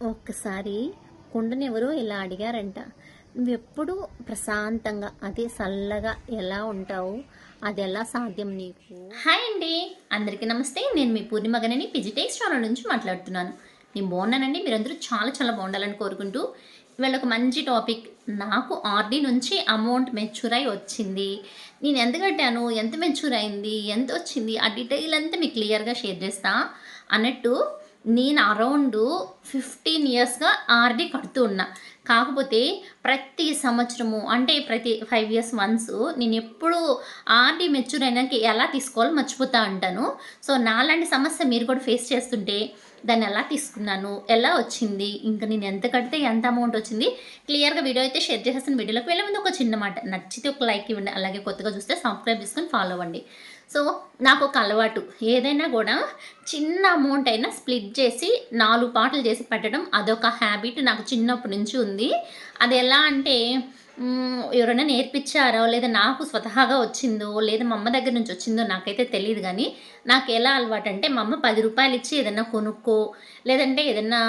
ఒక్కసారి కుండనెవరో ఇలా అడిగారంట, నువ్వెప్పుడు ప్రశాంతంగా అదే చల్లగా ఎలా ఉంటావు, అది ఎలా సాధ్యం నీకు? హాయ్ అండి, అందరికీ నమస్తే. నేను మీ పూర్ణిమగనని పిజిటేక్స్ ఛానల్ నుంచి మాట్లాడుతున్నాను. నేను బాగున్నానండి. మీరందరూ చాలా చాలా బాగుండాలని కోరుకుంటూ ఇవాళ ఒక మంచి టాపిక్. నాకు ఆర్డీ నుంచి అమౌంట్ మెచ్యూర్ అయి వచ్చింది. నేను ఎంత కట్టాను, ఎంత మెచ్యూర్ అయింది, ఎంత వచ్చింది, ఆ డీటెయిల్ అంతా మీకు క్లియర్గా షేర్ చేస్తా అన్నట్టు. నేను అరౌండ్ 15 ఇయర్స్గా ఆర్డీ కడుతూ ఉన్నా. కాకపోతే ప్రతి సంవత్సరము అంటే ప్రతి 5 ఇయర్స్ వన్స్ నేను ఎప్పుడు ఆర్డీ మెచ్యూర్ అయినాక ఎలా తీసుకోవాలో మర్చిపోతా అంటాను. సో నాలాంటి సమస్య మీరు కూడా ఫేస్ చేస్తుంటే దాన్ని ఎలా తీసుకున్నాను, ఎలా వచ్చింది, ఇంకా నేను ఎంత కడితే ఎంత అమౌంట్ వచ్చింది, క్లియర్గా వీడియో అయితే షేర్ చేసేసిన. వీడియోలోకి వెళ్ళే ముందు ఒక చిన్న మాట, నచ్చితే ఒక లైక్ ఇవ్వండి, అలాగే కొత్తగా చూస్తే సబ్స్క్రైబ్ చేసుకొని ఫాలో అవ్వండి. సో నాకు ఒక అలవాటు, ఏదైనా కూడా చిన్న అమౌంట్ అయినా స్ప్లిట్ చేసి 4 పార్ట్లు చేసి పెట్టడం, అదొక హ్యాబిట్ నాకు చిన్నప్పటి నుంచి ఉంది. అది ఎలా అంటే ఎవరైనా నేర్పించారో లేదా నాకు స్వతహాగా వచ్చిందో లేదా మా అమ్మ దగ్గర నుంచి వచ్చిందో నాకైతే తెలియదు. కానీ నాకు ఎలా అలవాటు అంటే, మా అమ్మ 10 రూపాయలు ఇచ్చి ఏదైనా కొనుక్కో, లేదంటే ఏదన్నా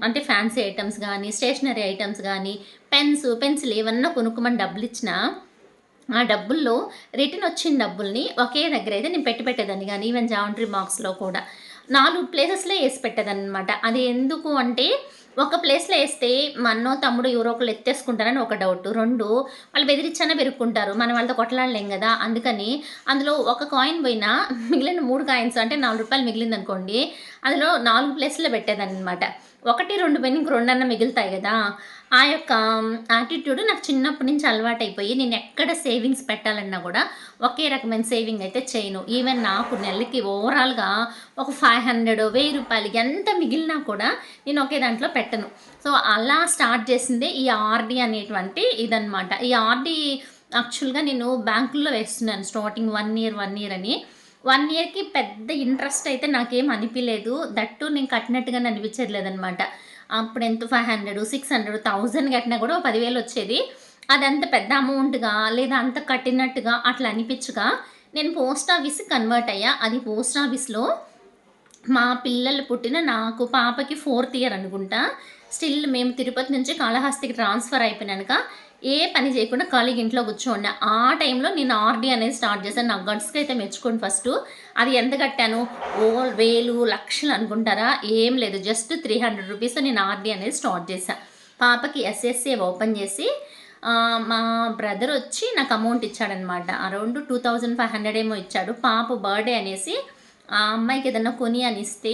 అంటే ఫ్యాన్సీ ఐటమ్స్ కానీ, స్టేషనరీ ఐటమ్స్ కానీ, పెన్సిల్ ఏమన్నా కొనుక్కోమని డబ్బులు ఇచ్చినా, ఆ డబ్బుల్లో రిటర్న్ వచ్చిన డబ్బుల్ని ఒకే దగ్గర అయితే నేను పెట్టేదాన్ని. కానీ ఈవెన్ జామెంట్రీ బాక్స్లో కూడా 4 ప్లేసెస్లో వేసి పెట్టేదన్నమాట. అది ఎందుకు అంటే, ఒక ప్లేస్లో వేస్తే మా అన్నో తమ్ముడు ఎవరో ఒకళ్ళు ఎత్తేసుకుంటారని ఒక డౌట్. 2 వాళ్ళు బెదిరించైనా పెరుక్కుంటారు, మనం వాళ్ళతో కొట్టలాడలేం కదా. అందుకని అందులో ఒక కాయిన్ పోయినా మిగిలిన 3 కాయిన్స్ అంటే 4 రూపాయలు మిగిలింది అనుకోండి, అందులో 4 ప్లేస్లో పెట్టేదన్నమాట. 1, 2 పోయిన ఇంక 2 అన్న మిగులుతాయి కదా. ఆ యొక్క యాటిట్యూడ్ నాకు చిన్నప్పటి నుంచి అలవాటైపోయి, నేను ఎక్కడ సేవింగ్స్ పెట్టాలన్నా కూడా ఒకే రకమైన సేవింగ్ అయితే చేయను. ఈవెన్ నాకు నెలకి ఓవరాల్గా ఒక 500, 1000 రూపాయలు ఎంత మిగిలినా కూడా నేను ఒకే దాంట్లో పెట్టను. సో అలా స్టార్ట్ చేసిందే ఈ ఆర్డీ అనేటువంటి ఇదనమాట. ఈ ఆర్డీ యాక్చువల్గా నేను బ్యాంకుల్లో వేస్తున్నాను స్టార్టింగ్ 1 ఇయర్ అని. 1 ఇయర్కి పెద్ద ఇంట్రెస్ట్ అయితే నాకేం అనిపించలేదు. దట్టు నేను కట్టినట్టుగా అనిపించేది లేదనమాట. అప్పుడు ఎంత 500, 600, 1000 కట్టినా కూడా 10,000 వచ్చేది. అదంత పెద్ద అమౌంట్గా లేదా అంత కట్టినట్టుగా అట్లా అనిపించగా నేను పోస్ట్ ఆఫీస్కి కన్వర్ట్ అయ్యా. అది పోస్ట్ ఆఫీస్లో మా పిల్లలు పుట్టిన నాకు పాపకి 4th ఇయర్ అనుకుంటా. స్టిల్ మేము తిరుపతి నుంచి కాళహస్తికి ట్రాన్స్ఫర్ అయిపోయినాక ఏ పని చేయకుండా ఖాళీగా ఇంట్లో కూర్చోండి. ఆ టైంలో నేను ఆర్డీ అనేది స్టార్ట్ చేశాను. నా గట్స్కి అయితే మెచ్చుకోండి ఫస్ట్. అది ఎంత కట్టాను, ఓ 1000, లక్షలు అనుకుంటారా? ఏం లేదు, జస్ట్ 300 రూపీస్ నేను ఆర్డీ అనేది స్టార్ట్ చేశాను. పాపకి ఎస్ఎస్ఏ ఓపెన్ చేసి మా బ్రదర్ వచ్చి నాకు అమౌంట్ ఇచ్చాడనమాట. అరౌండ్ 2500 ఏమో ఇచ్చాడు. పాప బర్త్డే అనేసి ఆ అమ్మాయికి ఏదన్నా కొని అని ఇస్తే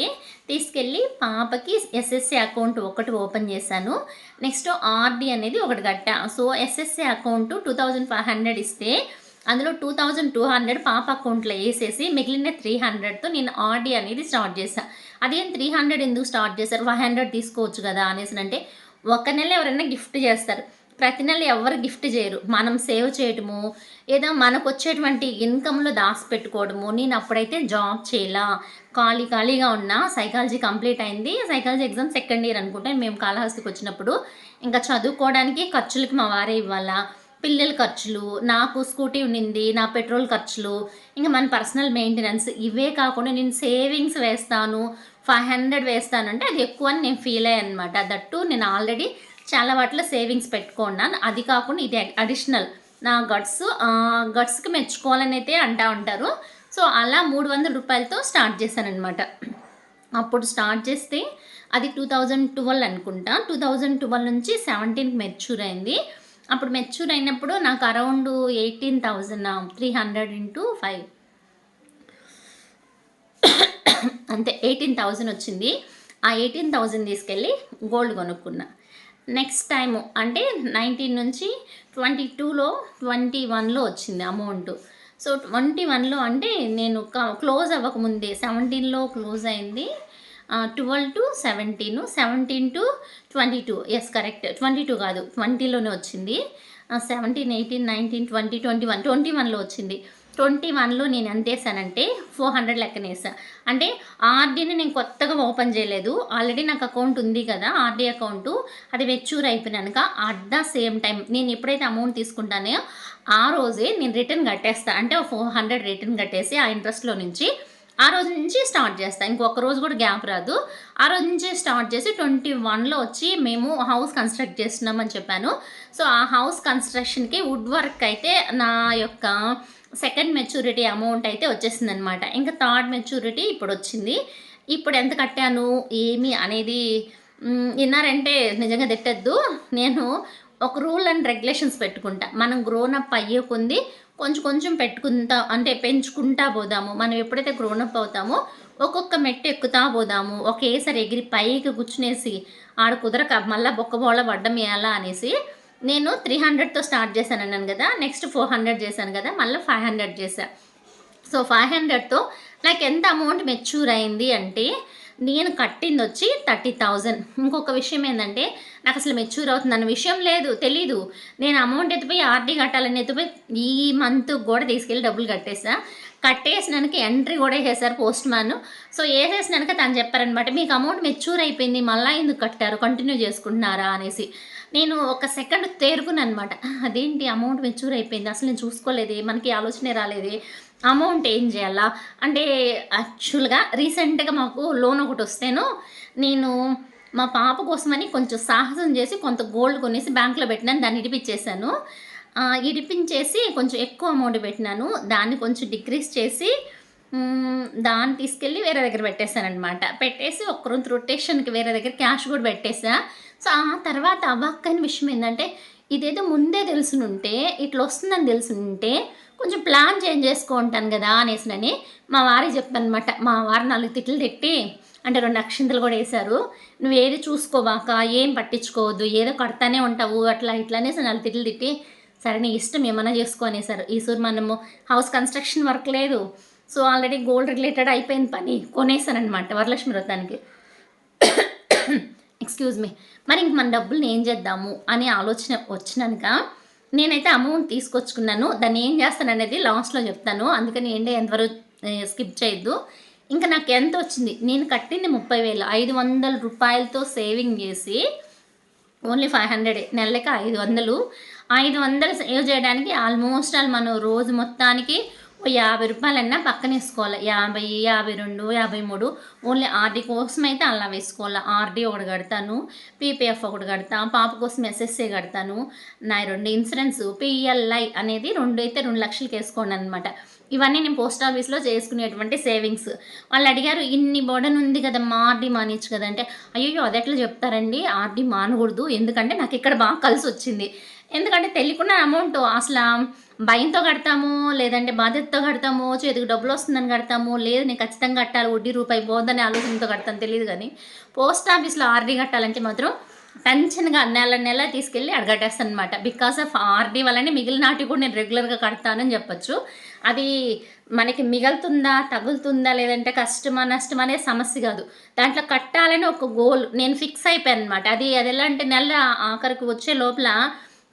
తీసుకెళ్ళి పాపకి ఎస్ఎస్సి అకౌంట్ ఒకటి ఓపెన్ చేశాను. నెక్స్ట్ ఆర్డీ అనేది ఒకటి కట్టా. సో ఎస్ఎస్సి అకౌంట్ 2500 ఇస్తే అందులో 2200 పాప అకౌంట్లో వేసేసి మిగిలిన 300తో నేను ఆర్డీ అనేది స్టార్ట్ చేశాను. అదేం 300 ఎందుకు స్టార్ట్ చేశారు, 500 తీసుకోవచ్చు కదా అనేసి అంటే, ఒక నెల ఎవరైనా గిఫ్ట్ చేస్తారు, ప్రతి నెల ఎవరు గిఫ్ట్ చేయరు. మనం సేవ్ చేయటము, ఏదో మనకు వచ్చేటువంటి ఇన్కంలో దాచిపెట్టుకోవడము. నేను అప్పుడైతే జాబ్ చేయాల, ఖాళీగా ఉన్నా. సైకాలజీ కంప్లీట్ అయింది. సైకాలజీ ఎగ్జామ్ 2nd ఇయర్ అనుకుంటే మేము కాళహస్తికి వచ్చినప్పుడు. ఇంకా చదువుకోవడానికి ఖర్చులకి మా వారే ఇవ్వాలా, పిల్లల ఖర్చులు, నాకు స్కూటీ ఉండింది, నా పెట్రోల్ ఖర్చులు, ఇంకా మన పర్సనల్ మెయింటెనెన్స్, ఇవే కాకుండా నేను సేవింగ్స్ వేస్తాను 500 వేస్తానంటే అది ఎక్కువ అని నేను ఫీల్ అయ్యాను అనమాట. దట్టు నేను ఆల్రెడీ చాలా వాటిలో సేవింగ్స్ పెట్టుకున్నాను. అది కాకుండా ఇది అడిషనల్ నా గట్స్కి మెచ్చుకోవాలని అయితే అంటూ ఉంటారు. సో అలా 300 రూపాయలతో స్టార్ట్ చేశానమాట. అప్పుడు స్టార్ట్ చేస్తే అది 2012 అనుకుంటా. 2012 నుంచి 17కి మెచ్యూర్ అయింది. అప్పుడు మెచ్యూర్ అయినప్పుడు నాకు అరౌండ్ 18,300 ఇంటూ 5 అంతే 18,000 వచ్చింది. ఆ 18,000 తీసుకెళ్ళి గోల్డ్ కొనుక్కున్నా. నెక్స్ట్ టైము అంటే 19 నుంచి 21లో వచ్చింది అమౌంట్. సో 21లో అంటే నేను క్లోజ్ అవ్వకముందే 17లో క్లోజ్ అయింది. 12 to 17, 17 to 22, ఎస్ కరెక్ట్, 22 కాదు 20లోనే వచ్చింది. 17, 18, 19, 20, 21లో వచ్చింది. 21లో నేను ఎంత వేసానంటే 400 లెక్కన వేసా. అంటే ఆర్డీని నేను కొత్తగా ఓపెన్ చేయలేదు, ఆల్రెడీ నాకు అకౌంట్ ఉంది కదా ఆర్డీ అకౌంటు. అది మెచ్యూర్ అయిపోయినాక అట్ ద సేమ్ టైం నేను ఎప్పుడైతే అమౌంట్ తీసుకుంటానో ఆ రోజే నేను రిటర్న్ కట్టేస్తాను. అంటే 400 రిటర్న్ కట్టేసి ఆ ఇంట్రెస్ట్లో నుంచి ఆ రోజు నుంచి స్టార్ట్ చేస్తాను. ఇంకొక రోజు కూడా గ్యాప్ రాదు. ఆ రోజు నుంచే స్టార్ట్ చేసి 21లో వచ్చి మేము హౌస్ కన్స్ట్రక్ట్ చేస్తున్నామని చెప్పాను. సో, ఆ హౌస్ కన్స్ట్రక్షన్‌కి వుడ్ వర్క్ అయితే నా యొక్క సెకండ్ మెచ్యూరిటీ అమౌంట్ అయితే వచ్చేసిందనమాట. ఇంకా థర్డ్ మెచ్యూరిటీ ఇప్పుడొచ్చింది. ఇప్పుడు ఎంత కట్టాను, ఏమి అనేది ఇన్నారంటే నిజంగా తిట్టొద్దు. నేను ఒక రూల్ అండ్ రెగ్యులేషన్స్ పెట్టుకుంటా. మనం గ్రోన్ అప్ అయ్యే కొంది కొంచెం కొంచెం పెట్టుకుంటా అంటే పెంచుకుంటా పోదాము. మనం ఎప్పుడైతే గ్రోన్ అప్ అవుతామో ఒక్కొక్క మెట్టు ఎక్కుతా పోదాము. ఒకేసారి ఎగిరి పైకి కూర్చునేసి ఆడ కుదరక మళ్ళా బొక్కబోళ పడ్డం ఎలా అనేసి నేను 300తో స్టార్ట్ చేశానన్నాను కదా! నెక్స్ట్ 400 చేశాను కదా! మళ్ళీ 500 చేశా. సో, 500తో నాకు ఎంత అమౌంట్ మెచ్యూర్ అయింది అంటే, నేను కట్టిందొచ్చి 30,000. ఇంకొక విషయం ఏందంటే, నాకసలు మెచ్యూర్ అవుతుందన్న విషయం లేదు, తెలీదు. నేను అమౌంట్ ఎత్తిపోయి ఆర్‌డీ కట్టాలని ఎత్తిపోయి ఈ మంత్ కూడా తీసుకెళ్ళి డబ్బులు కట్టేసా. కట్టేసినాక ఎంట్రీ కూడా ఏసేశారు పోస్ట్ మ్యాన్. సో, ఏసేసినాక తను చెప్పారనమాట, మీకు అమౌంట్ మెచ్యూర్ అయిపోయింది, మళ్ళా ఎందుకు కట్టారు, కంటిన్యూ చేసుకుంటున్నారా అనేసి. నేను ఒక సెకండ్ తేరుకున్నాననమాట. అదేంటి అమౌంట్ మెచ్యూర్ అయిపోయింది, అసలు నేను చూసుకోలేదే, మనకి ఆలోచనే రాలేదే, అమౌంట్ ఏం చేయాలా అంటే, యాక్చువల్‌గా రీసెంట్‌గా మాకు లోన్ ఒకటొస్తేను నేను మా పాప కోసమని కొంచెం సాహసం చేసి కొంత గోల్డ్ కొనేసి బ్యాంక్‌లో పెట్టినాను. దాన్ని ఇడిపిచ్చేసాను. ఇడిపించేసి కొంచెం ఎక్కువ అమౌంట్ పెట్టినాను. దాన్ని కొంచెం డిక్రీజ్ చేసి దాన్ని తీసుకెళ్ళి వేరే దగ్గర పెట్టేసాననమాట. పెట్టేసి ఒక రొటేషన్‌కి వేరే దగ్గర క్యాష్ కూడా పెట్టేసా. సో, ఆ తర్వాత అవాక్కైన విషయం ఏందంటే, ఇదేదో ముందే తెలిసునుంటే, ఇట్లొస్తుందని తెలిసుంటే కొంచెం ప్లాన్ చేంజ్ చేసుకుంటాను కదా అనేసినని మా వారికి చెప్పాననమాట. మా వారు 4 తిట్లు తిట్టి అంటే 2 అక్షింతలు కూడా ఏశారు. "నువ్వేది చూసుకోబాక, ఏం పట్టించుకోవద్దు, ఏదో కడతానే ఉంటావు" అట్లా ఇట్లా అనేసి 4 తిట్లు తిట్టి, "సరే నీ ఇష్టం ఏమన్నా చేసుకో" అనేసారు. ఈసారి మనము హౌస్ కన్స్ట్రక్షన్ వర్క్ లేదు. సో, ఆల్రెడీ గోల్డ్ రిలేటెడ్ అయిపోయింది పని. కొనేసాననమాట వరలక్ష్మి వ్రతానికి. Excuse me. మరి ఇంక మన డబ్బుల్ని ఏం చేద్దాము అనే ఆలోచన వచ్చినాక నేనైతే అమౌంట్ తీసుకొచ్చుకున్నాను. దాన్ని ఏం చేస్తాననేది లాస్ట్‌లో చెప్తాను. అందుకని ఎండ్ అయ్యేంతవరకు స్కిప్ చేయొద్దు. ఇంకా నాకు ఎంతొచ్చింది, నేను కట్టింది 30,000. రూ. 500తో సేవింగ్ చేసి ఓన్లీ 500 నెలకి 500. 500 సేవ్ చేయడానికి ఆల్మోస్ట్ మనం రోజు మొత్తానికి ఓ రూ. 50 పక్కనేసుకోవాలి. 50, 52, 53 ఓన్లీ ఆర్‌డీ కోసం అయితే అలా వేసుకోవాలి. ఆర్‌డీ ఒకటి కడతాను, పీపీఎఫ్ ఒకటి కడతా, పాప కోసం ఎస్ఎస్ఏ కడతాను. నా 2 ఇన్సూరెన్స్ పీఎల్ఐ అనేది 2 అయితే 2 లక్షలకి వేసుకోండి అనమాట. ఇవన్నీ నేను పోస్ట్ ఆఫీస్‌లో చేసుకునేటువంటి సేవింగ్స్. వాళ్ళు అడిగారు, "ఇన్ని బర్డెన్ ఉంది కదమ్మా, ఆర్‌డీ మానేయొచ్చు కదా" అంటే, అయ్యయ్యో! అదెట్లా చెప్తారండి, ఆర్‌డీ మానకూడదు. ఎందుకంటే నాకు ఇక్కడ బాగా కలిసొచ్చింది. ఎందుకంటే తెలియకుండా అమౌంట్ అసల భయంతో కడతాము, లేదంటే బాధ్యతతో కడతాము, చేతికి డబ్బులొస్తుందని కడతాము, లేదు నేను ఖచ్చితంగా కట్టాలి, వడ్డీ రూపాయి పోద్దనే ఆలోచనతో కడతాను తెలీదు గానీ, పోస్ట్ ఆఫీస్‌లో ఆర్‌డీ కట్టాలంటే మాత్రం టెన్షన్‌గా నెల తీసుకెళ్ళి ఆడ కట్టేస్తాననమాట. బికాస్ ఆఫ్ ఆర్‌డీ వల్లనే మిగిలినాటివి కూడా నేను రెగ్యులర్‌గా కడతానని చెప్పొచ్చు. అది మనకి మిగులుతుందా, తగులుతుందా, లేదంటే కష్టమా, నష్టమా అనేది సమస్య కాదు. దాంట్లో కట్టాలని ఒక గోల్ నేను ఫిక్స్ అయిపోయాననమాట. అదెలా అంటే నెల ఆఖరికి వచ్చే లోపల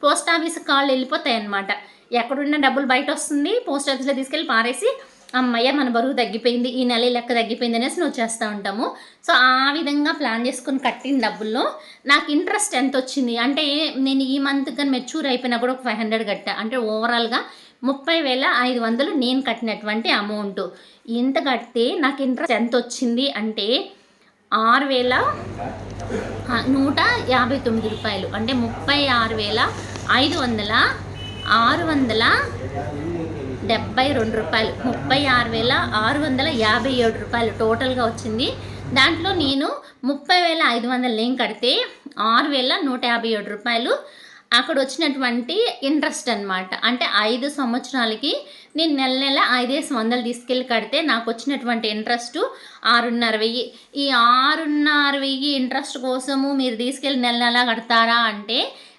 పోస్ట్ ఆఫీస్‌కి కాళ్ళు వెళ్ళిపోతాయన్నమాట. ఎక్కడున్న డబ్బులు బయటొస్తుంది, పోస్ట్ ఆఫీస్‌లో తీసుకెళ్ళి పారేసి, హమ్మయ్య! మన బరువు తగ్గిపోయింది, ఈ నెల ఈ లెక్క తగ్గిపోయింది అనేసి వచ్చేస్తా ఉంటాము. సో, ఆ విధంగా ప్లాన్ చేసుకొని కట్టిన డబ్బుల్లో నాకు ఇంట్రెస్ట్ ఎంతొచ్చింది అంటే, నేను ఈ మంత్ గాని మెచ్యూర్ అయిపోయినా కూడా ఒక 500 కట్టా. అంటే ఓవరాల్‌గా 30,500 నేను కట్టినటువంటి అమౌంటు. ఇంత కడితే నాకు ఇంట్రెస్ట్ ఎంతొచ్చింది అంటే రూ. 6,159. అంటే 36,500 672 రూపాయలు. 36,657 టోటల్‌గా వచ్చింది. దాంట్లో నేను 30,500 నేను కడితే 6,157 రూపాయలు అక్కడ వచ్చినటువంటి ఇంట్రెస్ట్ అనమాట. అంటే 5 సంవత్సరాలకి నేను నెల 5,500 తీసుకెళ్ళి కడితే నాకు వచ్చినటువంటి ఇంట్రెస్టు 6,500. ఈ 6,500 ఇంట్రెస్ట్ కోసము మీరు తీసుకెళ్ళి నెల కడతారా అంటే,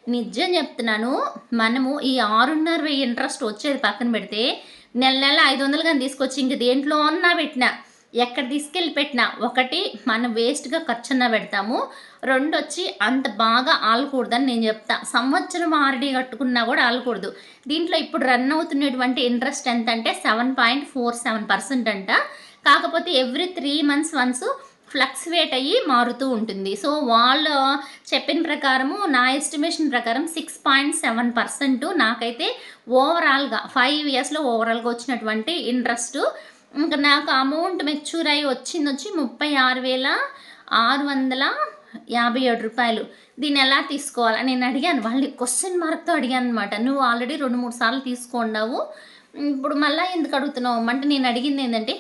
నిజం చెప్తున్నాను, మనము ఈ 6,500 ఇంట్రెస్ట్ వచ్చేది పక్కన పెడితే నెల 500 కానీ తీసుకొచ్చి ఇంక దేంట్లో అన్నా పెట్టినా, ఎక్కడ తీసుకెళ్ళి పెట్టినా, ఒకటి మనం వేస్ట్‌గా ఖర్చన్నా పెడతాము, రెండొచ్చి అంత బాగా ఆలకూడదని నేను చెప్తా. సంవత్సరం ఆర్‌డీ కట్టుకున్నా కూడా ఆలకూడదు. దీంట్లో ఇప్పుడు రన్ అవుతున్నటువంటి ఇంట్రెస్ట్ ఎంతంటే 7.47% అంట. కాకపోతే ఎవ్రీ 3 మంత్స్ వన్స్ ఫ్లక్చువేట్ అయ్యి మారుతూ ఉంటుంది. సో, వాళ్ళు చెప్పిన ప్రకారము నా ఎస్టిమేషన్ ప్రకారం 6.7% నాకైతే ఓవరాల్‌గా 5 ఇయర్స్‌లో ఓవరాల్‌గా వచ్చినటువంటి ఇంట్రెస్టు ఇంకా నాకు అమౌంట్ మెచ్యూర్ అయ్యి వచ్చి 36,657 రూపాయలు. దీన్ని ఎలా తీసుకోవాలి నేను అడిగాను, వాళ్ళని క్వశ్చన్ మార్క్తో అడిగాను అనమాట. నువ్వు ఆల్రెడీ 2-3 సార్లు తీసుకున్నావు, ఇప్పుడు మళ్ళీ ఎందుకు అడుగుతున్నావు అంటే, నేను అడిగింది ఏంటంటే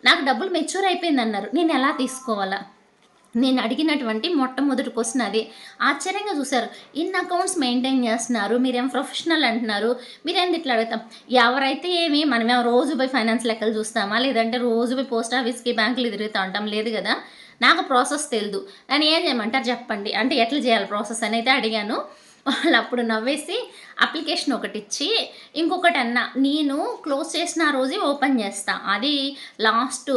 నాకు డబ్బులు మెచ్యూర్ అయిపోయింది అన్నారు, నేను ఎలా తీసుకోవాలా. నేను అడిగినటువంటి మొట్టమొదటి క్వశ్చన్ అదే. ఆశ్చర్యంగా చూశారు, ఇన్ని అకౌంట్స్ మెయింటైన్ చేస్తున్నారు, మీరేం ప్రొఫెషనల్ అంటున్నారు, మీరేం ఇట్లా అడుగుతాం. ఎవరైతే ఏమి మనమేమో రోజు పోయి ఫైనాన్స్ లెక్కలు చూస్తామా, లేదంటే రోజు పోయి పోస్ట్ ఆఫీస్కి బ్యాంకులు తిరుగుతూ ఉంటాం, లేదు కదా. నాకు ప్రాసెస్ తెలియదు, నేను ఏం చేయమంటారు చెప్పండి అంటే ఎట్లా చేయాలి ప్రాసెస్ అని అయితే అడిగాను. వాళ్ళు అప్పుడు నవ్వేసి అప్లికేషన్ ఒకటి ఇచ్చి, ఇంకొకటి అన్నా నేను క్లోజ్ చేసిన రోజే ఓపెన్ చేస్తా, అది లాస్ట్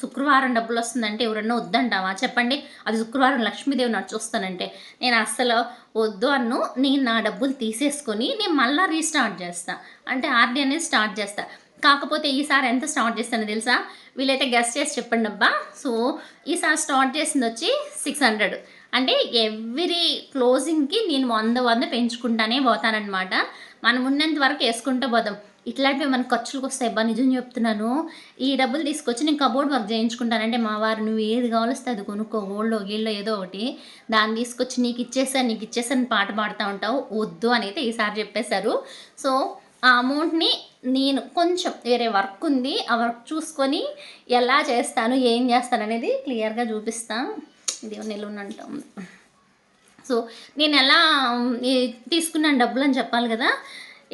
శుక్రవారం డబ్బులు వస్తుందంటే ఎవరన్నా వద్దంటావా చెప్పండి. అది శుక్రవారం లక్ష్మీదేవి నడిచి వస్తానంటే నేను అస్సలు వద్దు అన్ను. నేను నా డబ్బులు తీసేసుకొని నేను మళ్ళీ రీస్టార్ట్ చేస్తా, అంటే ఆర్డీ అనేది స్టార్ట్ చేస్తా. కాకపోతే ఈసారి ఎంత స్టార్ట్ చేస్తానో తెలుసా, వీళ్ళైతే గెస్ట్ చేసి చెప్పండి అబ్బా. సో ఈసారి స్టార్ట్ చేసింది వచ్చి 600, అంటే ఎవ్రీ క్లోజింగ్కి నేను 100 పెంచుకుంటానే పోతానన్నమాట. మనం ఉన్నంత వరకు వేసుకుంటూ పోదాం. ఇట్లాంటివి మన ఖర్చులకు వస్తాయి అబ్బా, నిజం చెప్తున్నాను. ఈ డబ్బులు తీసుకొచ్చి నేను కబోర్డ్ వర్క్ చేయించుకుంటానంటే మా వారు నువ్వు ఏది కావాల్స్తే అది కొనుక్కో, గోల్డ్లో గీళ్ళో ఏదో ఒకటి, దాన్ని తీసుకొచ్చి నీకు ఇచ్చేసాను పాట పాడుతూ ఉంటావు, వద్దు అని అయితే ఈసారి చెప్పేశారు. సో ఆ అమౌంట్ని నేను కొంచెం వేరే వర్క్ ఉంది, ఆ వర్క్ చూసుకొని ఎలా చేస్తాను ఏం చేస్తాను అనేది క్లియర్గా చూపిస్తాను. ఇది నిలువనంటాం. సో నేను ఎలా తీసుకున్నాను డబ్బులు అని చెప్పాలి కదా.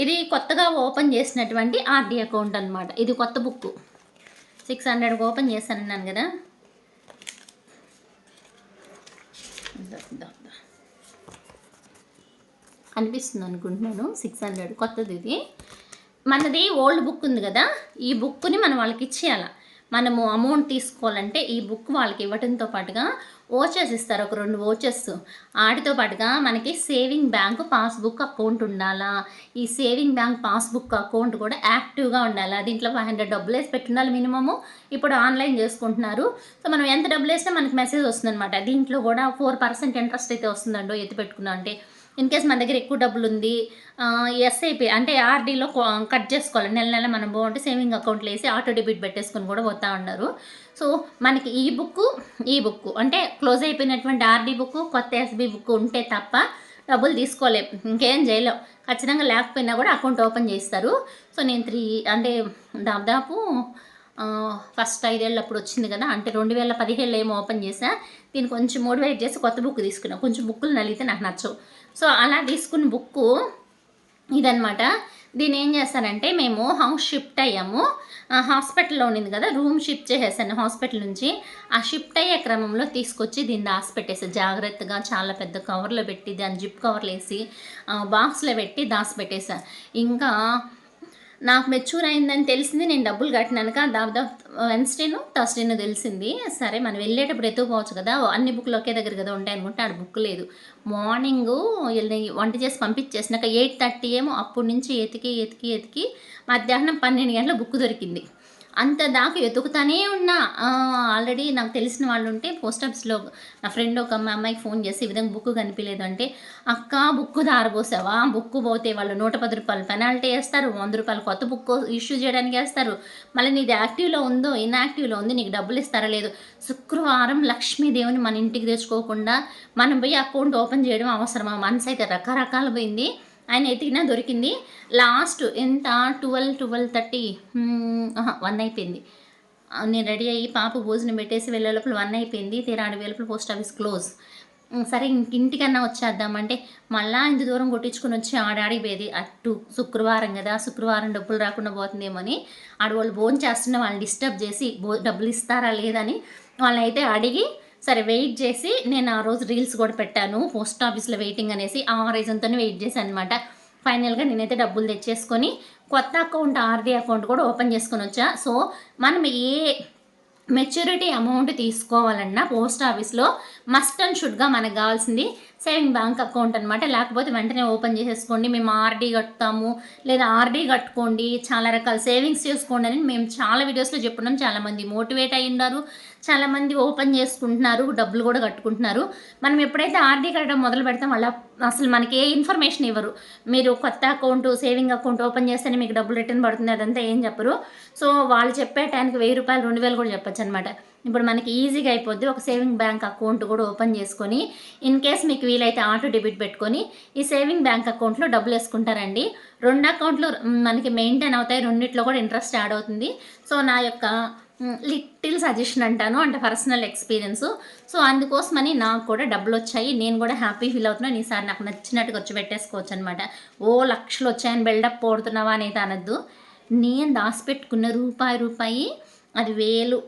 ఇది కొత్తగా ఓపెన్ చేసినటువంటి ఆర్డీ అకౌంట్ అనమాట. ఇది కొత్త బుక్ 600 ఓపెన్ చేశానన్నాను కదా. అనిపిస్తుంది అనుకుంటున్నాను 600 కొత్తది. ఇది మనది ఓల్డ్ బుక్ ఉంది కదా, ఈ బుక్ని మనం వాళ్ళకి ఇచ్చేయాలి. మనము అమౌంట్ తీసుకోవాలంటే ఈ బుక్ వాళ్ళకి ఇవ్వడంతో పాటుగా ఓచర్స్ ఇస్తారు, ఒక 2 ఓచర్స్. వాటితో పాటుగా మనకి సేవింగ్ బ్యాంక్ పాస్బుక్ అకౌంట్ ఉండాలా. ఈ సేవింగ్ బ్యాంక్ పాస్బుక్ అకౌంట్ కూడా యాక్టివ్గా ఉండాలి. దీంట్లో 500 డబ్బులు వేసి పెట్టుండాలి మినిమము. ఇప్పుడు ఆన్లైన్ చేసుకుంటున్నారు, సో మనం ఎంత డబ్బులు వేసినా మనకి మెసేజ్ వస్తుందన్నమాట. దీంట్లో కూడా 4% ఇంట్రెస్ట్ అయితే వస్తుందండో ఎత్తి పెట్టుకున్నా అంటే. ఇన్ కేస్ మన దగ్గర ఎక్కువ డబ్బులు ఉంది, ఎస్ఐపి అంటే ఆర్డీలో కట్ చేసుకోవాలి, నెల నెల మనం బాగుంటే సేవింగ్ అకౌంట్లో వేసి ఆటో డెబిట్ పెట్టేసుకొని కూడా పోతా ఉన్నారు. సో మనకి ఈ బుక్ అంటే క్లోజ్ అయిపోయినటువంటి ఆర్డీ బుక్, కొత్త ఎస్బీ బుక్ ఉంటే తప్ప డబ్బులు తీసుకోలేం, ఇంకేం చేయలేం. ఖచ్చితంగా లేకపోయినా కూడా అకౌంట్ ఓపెన్ చేస్తారు. సో నేను 3 అంటే దాదాపు ఫస్ట్ 5 ఏళ్ళు అప్పుడు వచ్చింది కదా, అంటే 2017 ఏమో ఓపెన్ చేసా. దీన్ని కొంచెం మోటివేట్ చేసి కొత్త బుక్ తీసుకున్నా, కొంచెం బుక్కులు నలిగితే నాకు నచ్చవు. సో అలా తీసుకున్న బుక్కు ఇదనమాట. దీన్ని ఏం చేస్తానంటే మేము హౌస్ షిఫ్ట్ అయ్యాము, హాస్పిటల్లో ఉండింది కదా, రూమ్ షిఫ్ట్ చేసేసాను హాస్పిటల్ నుంచి. ఆ షిఫ్ట్ అయ్యే క్రమంలో తీసుకొచ్చి దీన్ని దాచిపెట్టేసాను జాగ్రత్తగా, చాలా పెద్ద కవర్లో పెట్టి దాన్ని జిప్ కవర్లు వేసి బాక్స్లో పెట్టి దాచిపెట్టేసాను. ఇంకా నాకు మెచ్యూర్ అయిందని తెలిసింది, నేను డబ్బులు కట్టినాక దాదాపు థర్స్డేనో తెలిసింది. సరే మనం వెళ్ళేటప్పుడు ఎత్తుకోవచ్చు కదా, అన్ని బుక్లు ఒకే దగ్గర కదా ఉంటాయి అనుకుంటే ఆడ బుక్ లేదు. మార్నింగు వంట చేసి పంపించేసినాక 8:30 ఏమో అప్పటి నుంచి ఎతికి మధ్యాహ్నం 12 గంటల బుక్ దొరికింది. అంత దాకా ఎతుకుతానే ఉన్నా. ఆల్రెడీ నాకు తెలిసిన వాళ్ళు ఉంటే పోస్ట్ ఆఫీస్లో నా ఫ్రెండ్ ఒక అమ్మాయికి ఫోన్ చేసి ఈ విధంగా బుక్ కనిపించలేదు అంటే, అక్క బుక్ దారబోసావా, బుక్ పోతే వాళ్ళు 110 రూపాయలు పెనాల్టీ వేస్తారు, 100 రూపాయలు కొత్త బుక్ ఇష్యూ చేయడానికి వేస్తారు, మళ్ళీ నీది యాక్టివ్లో ఉందో ఇన్యాక్టివ్లో ఉంది, నీకు డబ్బులు ఇస్తారా లేదు. శుక్రవారం లక్ష్మీదేవిని మన ఇంటికి తెచ్చుకోకుండా మనం పోయి అకౌంట్ ఓపెన్ చేయడం అవసరమా. మనసు అయితే రకరకాలు పోయింది. ఆయన ఎతికినా దొరికింది. లాస్ట్ ఎంత 12:30 1 అయిపోయింది. నేను రెడీ అయ్యి పాప భోజనం పెట్టేసి వెళ్ళే లోపల 1 అయిపోయింది. తీరా 6 పోస్ట్ ఆఫీస్ క్లోజ్. సరే ఇంటికన్నా వచ్చేద్దామంటే మళ్ళీ ఇంత దూరం కొట్టించుకొని వచ్చి ఆడిపోయేది. అటు శుక్రవారం కదా, శుక్రవారం డబ్బులు రాకుండా పోతుందేమో అని ఆడవాళ్ళు భోజనం చేస్తున్న వాళ్ళని డిస్టర్బ్ చేసి డబ్బులు ఇస్తారా లేదని వాళ్ళని అయితే అడిగి సరే వెయిట్ చేసి నేను ఆ రోజు రీల్స్ కూడా పెట్టాను, పోస్ట్ ఆఫీస్లో వెయిటింగ్ అనేసి. ఆ రీజన్తోనే వెయిట్ చేశాను అనమాట. ఫైనల్గా నేనైతే డబ్బులు తెచ్చేసుకొని కొత్త అకౌంట్ ఆర్డీ అకౌంట్ కూడా ఓపెన్ చేసుకొని వచ్చా. సో మనం ఏ మెచ్యూరిటీ అమౌంట్ తీసుకోవాలన్నా పోస్ట్ ఆఫీస్లో మస్ట్ అండ్ షుడ్గా మనకు కావాల్సింది సేవింగ్ బ్యాంక్ అకౌంట్ అనమాట. లేకపోతే వెంటనే ఓపెన్ చేసేసుకోండి, మేము ఆర్డీ కడతాము లేదా ఆర్డీ కట్టుకోండి, చాలా రకాల సేవింగ్స్ చేసుకోండి అని మేము చాలా వీడియోస్లో చెప్పున్నాం. చాలామంది మోటివేట్ అయ్యి ఉన్నారు, చాలామంది ఓపెన్ చేసుకుంటున్నారు, డబ్బులు కూడా కట్టుకుంటున్నారు. మనం ఎప్పుడైతే ఆర్డీ కట్టడం మొదలు పెడతాం అలా అసలు మనకి ఏ ఇన్ఫర్మేషన్ ఇవ్వరు. మీరు కొత్త అకౌంట్, సేవింగ్ అకౌంట్ ఓపెన్ చేస్తేనే మీకు డబ్బులు రిటర్న్ పడుతుంది అదంతా ఏం చెప్పరు. సో వాళ్ళు చెప్పే టైంకి 1000 రూపాయలు 2000 కూడా చెప్పచ్చు అనమాట. ఇప్పుడు మనకి ఈజీగా అయిపోద్ది. ఒక సేవింగ్ బ్యాంక్ అకౌంట్ కూడా ఓపెన్ చేసుకొని ఇన్ కేస్ మీకు వీలైతే ఆటో డెబిట్ పెట్టుకొని ఈ సేవింగ్ బ్యాంక్ అకౌంట్లో డబ్బులు వేసుకుంటారండి. 2 అకౌంట్లు మనకి మెయింటైన్ అవుతాయి, రెండిట్లో కూడా ఇంట్రెస్ట్ యాడ్ అవుతుంది. సో నా యొక్క లిటిల్ సజెషన్ అంటాను, అంటే పర్సనల్ ఎక్స్పీరియన్స్. సో అందుకోసమని నాకు కూడా డబ్బులు వచ్చాయి, నేను కూడా హ్యాపీ ఫీల్ అవుతున్నాను. ఈసారి నాకు నచ్చినట్టుగా వచ్చి పెట్టేసుకోవచ్చు అనమాట. ఓ లక్షలు వచ్చాయని బిల్డప్ పోడుతున్నావా అనేది అనద్దు. నేను దాచిపెట్టుకున్న రూపాయి అది 1000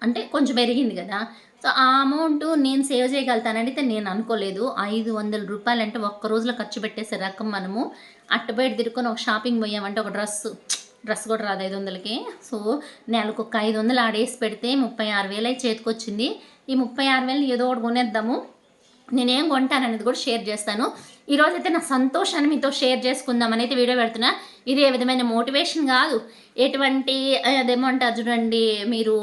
అంటే కొంచెం పెరిగింది కదా. సో ఆ అమౌంట్ నేను సేవ్ చేయగలుగుతానని అయితే నేను అనుకోలేదు. 500 రూపాయలు అంటే ఒక్క రోజులో ఖర్చు పెట్టేసే రకం మనము. అట్టు బయట తిరుక్కొని ఒక షాపింగ్ పోయామంటే ఒక డ్రెస్ కూడా రాదు 500కి. సో నెలకు ఒక 500 ఆడేసి పెడితే 36,000 చేతికి వచ్చింది. ఈ 36,000 ఏదో ఒకటి కొనేద్దాము, నేనేం కొంటాననేది కూడా షేర్ చేస్తాను. ఈరోజైతే నా సంతోషాన్ని మీతో షేర్ చేసుకుందామని అయితే వీడియో పెడుతున్నా. ఇది ఏ విధమైన మోటివేషన్ కాదు, ఎటువంటి అదేమంటారు చూడండి, మీరు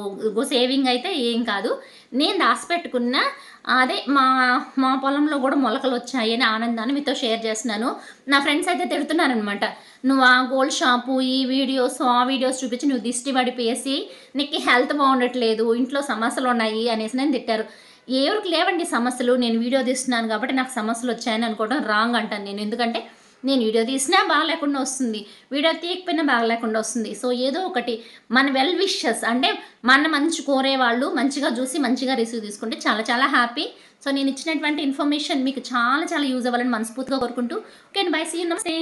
సేవింగ్ అయితే ఏం కాదు. నేను దాచిపెట్టుకున్న అదే మా పొలంలో కూడా మొలకలు వచ్చాయని ఆనందాన్ని మీతో షేర్ చేస్తున్నాను. నా ఫ్రెండ్స్ అయితే తిడుతున్నారనమాట, నువ్వు ఆ గోల్డ్ షాపు ఆ వీడియోస్ చూపించి నువ్వు దిష్టి పడిపోయేసి నీకు హెల్త్ బాగుండట్లేదు, ఇంట్లో సమస్యలు ఉన్నాయి అనేసి నేను తిట్టారు. ఎవరికి లేవండి సమస్యలు, నేను వీడియో తీస్తున్నాను కాబట్టి నాకు సమస్యలు వచ్చాయని అనుకోవడం రాంగ్ అంటాను నేను. ఎందుకంటే నేను వీడియో తీసినా బాగాలేకుండా వస్తుంది, వీడియో తీయకపోయినా బాగాలేకుండా వస్తుంది. సో ఏదో ఒకటి మన వెల్ విషెస్ అంటే మన మంచి కోరే వాళ్ళు మంచిగా చూసి మంచిగా రిసీవ్ తీసుకుంటే చాలా చాలా హ్యాపీ. సో నేను ఇచ్చినటువంటి ఇన్ఫర్మేషన్ మీకు చాలా చాలా యూజ్ అవ్వాలని మనస్ఫూర్తిగా కోరుకుంటూ ఓకే బై, సీ యూ, నమస్తే.